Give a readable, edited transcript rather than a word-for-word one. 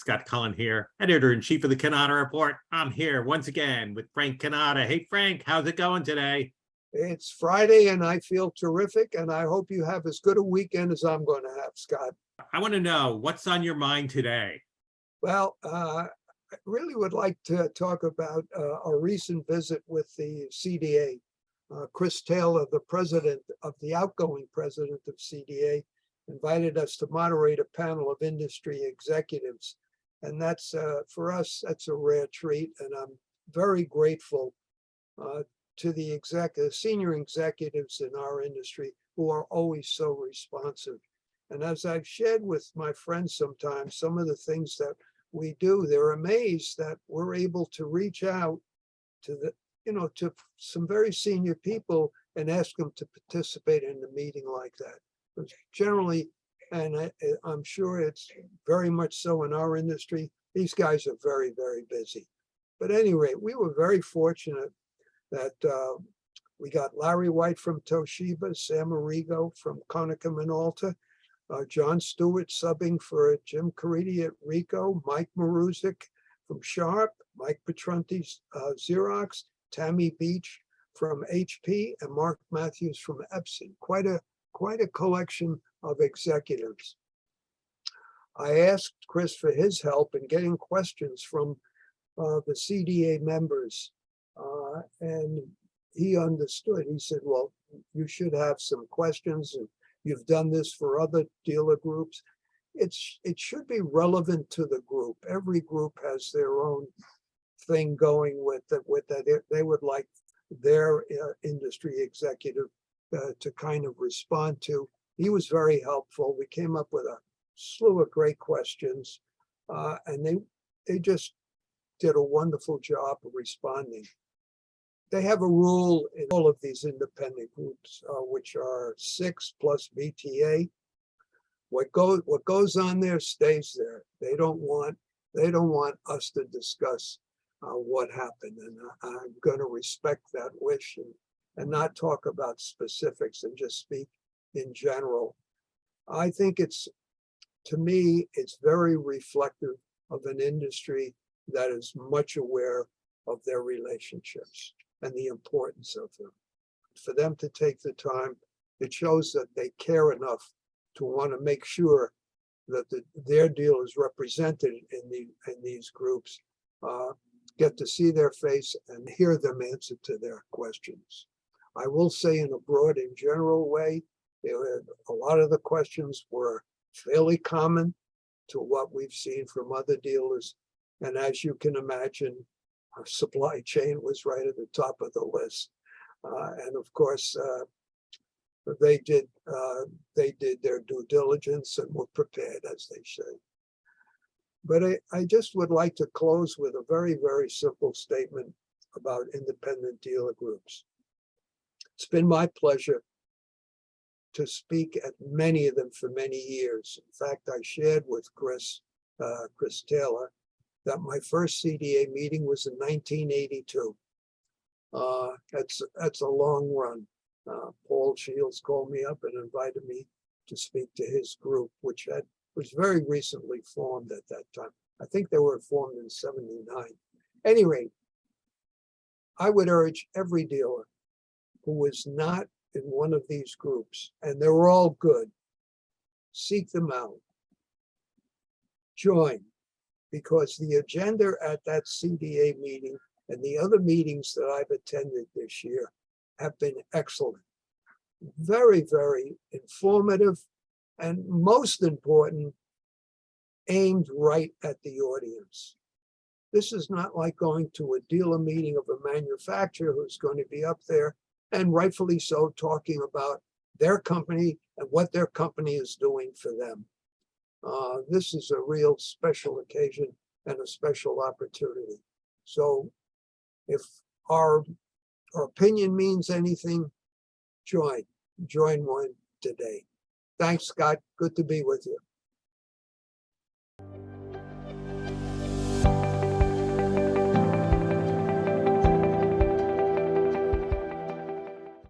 Scott Cullen here, editor-in-chief of the Cannata Report. I'm here once again with Frank Cannata. Hey, Frank, how's it going today? It's Friday and I feel terrific, and I hope you have as good a weekend as I'm going to have, Scott. I want to know what's on your mind today. Well, I really would like to talk about a recent visit with the CDA. Chris Taylor, the president of the outgoing president of CDA, invited us to moderate a panel of industry executives. And that's, for us, that's a rare treat. And I'm very grateful to the senior executives in our industry who are always so responsive. And as I've shared with my friends sometimes, some of the things that we do, they're amazed that we're able to reach out to to some very senior people and ask them to participate in a meeting like that. Because generally, and I'm sure it's very much so in our industry, these guys are very, very busy. But at any rate, we were very fortunate that we got Larry White from Toshiba, Sam Errigo from Konica Minolta, John Stewart subbing for Jim Caridi at Ricoh, Mike Marusic from Sharp, Mike Pietrunti, Xerox, Tami Beach from HP, and Mark Mathews from Epson. Quite a collection of executives. I asked Chris for his help in getting questions from the CDA members, and he understood. He said, well, you should have some questions, and you've done this for other dealer groups. It should be relevant to the group. Every group has their own thing going with that. They would like their industry executive to kind of respond to. He was very helpful. We came up with a slew of great questions, and they just did a wonderful job of responding. They have a rule in all of these independent groups, which are 6 plus BTA. What goes on there stays there. They don't want us to discuss what happened, and I'm going to respect that wish and not talk about specifics and just speak in general. I think to me, it's very reflective of an industry that is much aware of their relationships and the importance of them. For them to take the time, it shows that they care enough to want to make sure that their deal is represented in these groups, get to see their face and hear them answer to their questions. I will say in a broad and general way, a lot of the questions were fairly common to what we've seen from other dealers. And as you can imagine, our supply chain was right at the top of the list. And of course, they did their due diligence and were prepared, as they say. But I just would like to close with a very, very simple statement about independent dealer groups. It's been my pleasure to speak at many of them for many years. In fact, I shared with Chris Taylor that my first CDA meeting was in 1982. That's a long run. Paul Shields called me up and invited me to speak to his group, which was very recently formed at that time. I think they were formed in '79. Anyway, I would urge every dealer who is not in one of these groups, and they're all good, seek them out, join, because the agenda at that CDA meeting and the other meetings that I've attended this year have been excellent. Very, very informative, and most important, aimed right at the audience. This is not like going to a dealer meeting of a manufacturer who's going to be up there, and rightfully so, talking about their company and what their company is doing for them. This is a real special occasion and a special opportunity. So if our opinion means anything, join one today. Thanks, Scott. Good to be with you.